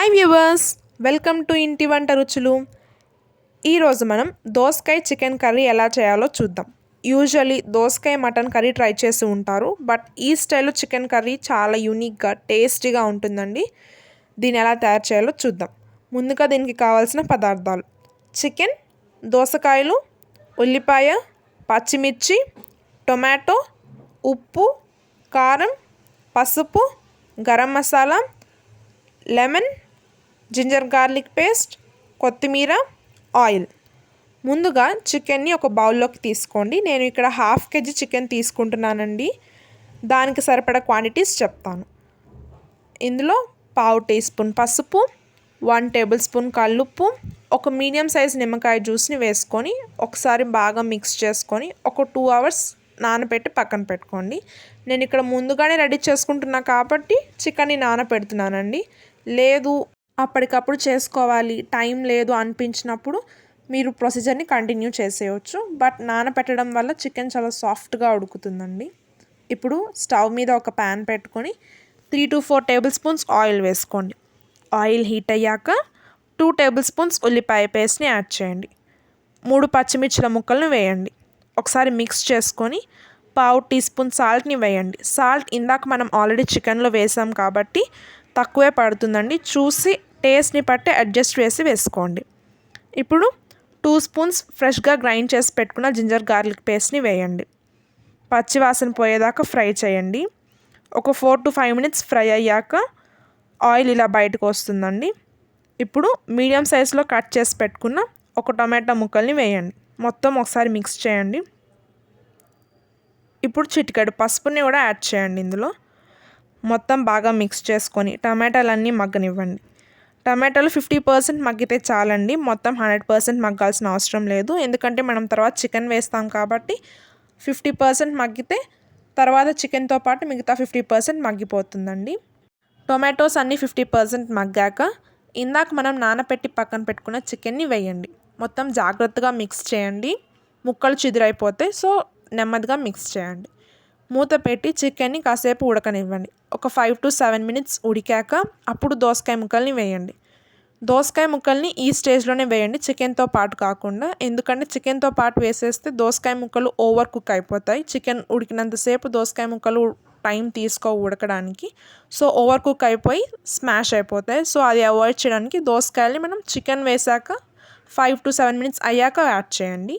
Hi viewers, welcome to ఇంటి వంట రుచులు. ఈరోజు మనం దోసకాయ చికెన్ కర్రీ ఎలా చేయాలో చూద్దాం. యూజువల్లీ దోసకాయ మటన్ కర్రీ ట్రై చేసి ఉంటారు, బట్ ఈ స్టైల్లో చికెన్ కర్రీ చాలా యూనిక్గా టేస్టీగా ఉంటుందండి. దీన్ని ఎలా తయారు చేయాలో చూద్దాం. ముందుగా దీనికి కావాల్సిన పదార్థాలు: చికెన్, దోసకాయలు, ఉల్లిపాయ, పచ్చిమిర్చి, టొమాటో, ఉప్పు, కారం, పసుపు, garam masala, lemon, ginger garlic paste, కొత్తిమీర, ఆయిల్. ముందుగా చికెన్ని ఒక బౌల్లోకి తీసుకోండి. నేను ఇక్కడ 1/2 kg చికెన్ తీసుకుంటున్నానండి. దానికి సరిపడా క్వాంటిటీస్ చెప్తాను. ఇందులో 1/2 టీ స్పూన్ పసుపు, 1 టేబుల్ స్పూన్ కల్లుప్పు, ఒక మీడియం సైజ్ నిమ్మకాయ జ్యూస్ని వేసుకొని ఒకసారి బాగా మిక్స్ చేసుకొని ఒక 2 hours నానబెట్టి పక్కన పెట్టుకోండి. నేను ఇక్కడ ముందుగానే రెడీ చేసుకుంటున్నా కాబట్టి చికెన్ని నానబెడుతున్నానండి. లేదు అప్పటికప్పుడు చేసుకోవాలి, టైం లేదు అనిపించినప్పుడు మీరు ప్రొసీజర్ని కంటిన్యూ చేసేయచ్చు. బట్ నానబెట్టడం వల్ల చికెన్ చాలా సాఫ్ట్గా ఉడుకుతుందండి. ఇప్పుడు స్టవ్ మీద ఒక ప్యాన్ పెట్టుకొని 3 to 4 టేబుల్ స్పూన్స్ ఆయిల్ వేసుకోండి. ఆయిల్ హీట్ అయ్యాక 2 టేబుల్ స్పూన్స్ ఉల్లిపాయ పేస్ట్ని యాడ్ చేయండి. 3 పచ్చిమిర్చిల ముక్కలను వేయండి. ఒకసారి మిక్స్ చేసుకొని 1/2 టీ స్పూన్ సాల్ట్ని వేయండి. సాల్ట్ ఇందాక మనం ఆల్రెడీ చికెన్లో వేసాం కాబట్టి తక్కువే పడుతుందండి. చూసి టేస్ట్ని బట్టి అడ్జస్ట్ చేసి వేసుకోండి. ఇప్పుడు 2 స్పూన్స్ ఫ్రెష్గా గ్రైండ్ చేసి పెట్టుకున్న జింజర్ గార్లిక్ పేస్ట్ని వేయండి. పచ్చివాసన పోయేదాకా ఫ్రై చేయండి. ఒక 4 to 5 minutes ఫ్రై అయ్యాక ఆయిల్ ఇలా బయటకు వస్తుందండి. ఇప్పుడు మీడియం సైజులో కట్ చేసి పెట్టుకున్న ఒక టొమాటో ముక్కల్ని వేయండి. మొత్తం ఒకసారి మిక్స్ చేయండి. ఇప్పుడు చిటికెడు పసుపుని కూడా యాడ్ చేయండి. ఇందులో మొత్తం బాగా మిక్స్ చేసుకొని టమాటాలన్నీ మగ్గనివ్వండి. టమాటాలు 50% మగ్గితే చాలండి, మొత్తం 100% మగ్గాల్సిన అవసరం లేదు. ఎందుకంటే మనం తర్వాత చికెన్ వేస్తాం కాబట్టి 50% మగ్గితే తర్వాత చికెన్తో పాటు మిగతా 50% మగ్గిపోతుందండి. టొమాటోస్ అన్నీ 50% మగ్గాక ఇందాక మనం నానబెట్టి పక్కన పెట్టుకున్న చికెన్ని వేయండి. మొత్తం జాగ్రత్తగా మిక్స్ చేయండి, ముక్కలు చిదురైపోతాయి. సో నెమ్మదిగా మిక్స్ చేయండి. మూత పెట్టి చికెన్ని కాసేపు ఉడకనివ్వండి. ఒక 5 to 7 minutes ఉడికాక అప్పుడు దోసకాయ ముక్కల్ని వేయండి. దోసకాయ ముక్కల్ని ఈ స్టేజ్లోనే వేయండి, చికెన్తో పాటు కాకుండా. ఎందుకంటే చికెన్తో పాటు వేసేస్తే దోసకాయ ముక్కలు ఓవర్ కుక్ అయిపోతాయి. చికెన్ ఉడికినంతసేపు దోసకాయ ముక్కలు టైం ఉడకడానికి. సో ఓవర్ కుక్ అయిపోయి స్మాష్ అయిపోతాయి. సో అది అవాయిడ్ చేయడానికి దోసకాయల్ని మనం చికెన్ వేసాక 5 to 7 minutes అయ్యాక యాడ్ చేయండి.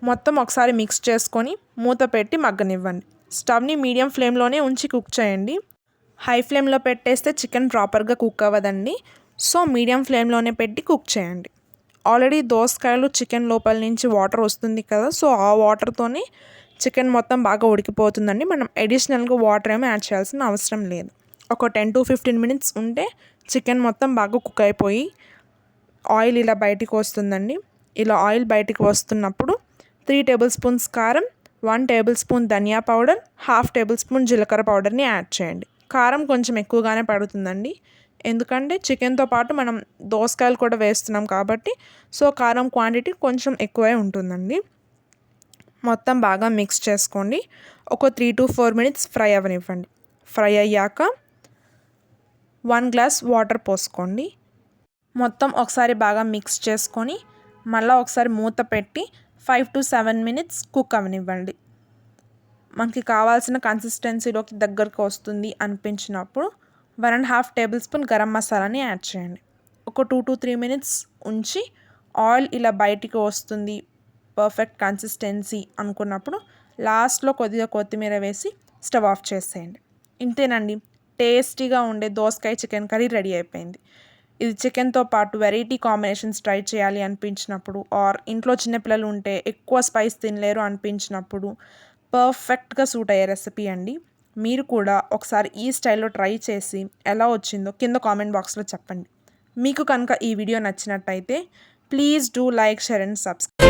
మొత్తం ఒకసారి మిక్స్ చేసుకొని మూత పెట్టి మగ్గనివ్వండి. స్టవ్ని మీడియం ఫ్లేమ్లోనే ఉంచి కుక్ చేయండి. హై ఫ్లేమ్లో పెట్టేస్తే చికెన్ ప్రాపర్గా కుక్ అవ్వదండి. సో మీడియం ఫ్లేమ్లోనే పెట్టి కుక్ చేయండి. ఆల్రెడీ దోసకాయలు చికెన్ లోపల నుంచి వాటర్ వస్తుంది కదా, సో ఆ వాటర్తోనే చికెన్ మొత్తం బాగా ఉడికిపోతుందండి. మనం అడిషనల్గా వాటర్ ఏమీ యాడ్ చేయాల్సిన అవసరం లేదు. ఒక 10 to 15 minutes ఉంటే చికెన్ మొత్తం బాగా కుక్ అయిపోయి ఆయిల్ ఇలా బయటికి వస్తుందండి. ఇలా ఆయిల్ బయటికి వస్తున్నప్పుడు 3 టేబుల్ స్పూన్స్ కారం, 1 టేబుల్ స్పూన్ ధనియా పౌడర్, 1/2 టేబుల్ స్పూన్ జీలకర్ర పౌడర్ని యాడ్ చేయండి. కారం కొంచెం ఎక్కువగానే పడుతుందండి, ఎందుకంటే చికెన్తో పాటు మనం దోసకాయలు కూడా వేస్తున్నాం కాబట్టి. సో కారం క్వాంటిటీ కొంచెం ఎక్కువే ఉంటుందండి. మొత్తం బాగా మిక్స్ చేసుకోండి. ఒక 3 to 4 minutes ఫ్రై అవ్వనివ్వండి. ఫ్రై అయ్యాక 1 glass వాటర్ పోసుకోండి. మొత్తం ఒకసారి బాగా మిక్స్ చేసుకొని మళ్ళీ ఒకసారి మూత పెట్టి 5 to 7 minutes కుక్ అవ్వనివ్వండి. మనకి కావాల్సిన కన్సిస్టెన్సీలోకి దగ్గరకు వస్తుంది అనిపించినప్పుడు 1.5 టేబుల్ స్పూన్ గరం మసాలాని యాడ్ చేయండి. ఒక 2 to 3 minutes ఉంచి ఆయిల్ ఇలా బయటికి వస్తుంది, పర్ఫెక్ట్ కన్సిస్టెన్సీ అనుకున్నప్పుడు లాస్ట్లో కొద్దిగా కొత్తిమీర వేసి స్టవ్ ఆఫ్ చేసేయండి. ఇంతేనండి, టేస్టీగా ఉండే దోసకాయ చికెన్ కర్రీ రెడీ అయిపోయింది. ఇది చికెన్తో పాటు వెరైటీ కాంబినేషన్స్ ట్రై చేయాలి అనిపించినప్పుడు, ఆర్ ఇంట్లో చిన్నపిల్లలు ఉంటే ఎక్కువ స్పైస్ తినలేరు అనిపించినప్పుడు పర్ఫెక్ట్గా సూట్ అయ్యే రెసిపీ అండి. మీరు కూడా ఒకసారి ఈ స్టైల్లో ట్రై చేసి ఎలా వచ్చిందో కింద కామెంట్ బాక్స్లో చెప్పండి. మీకు కనుక ఈ వీడియో నచ్చినట్టయితే please do like, share and subscribe.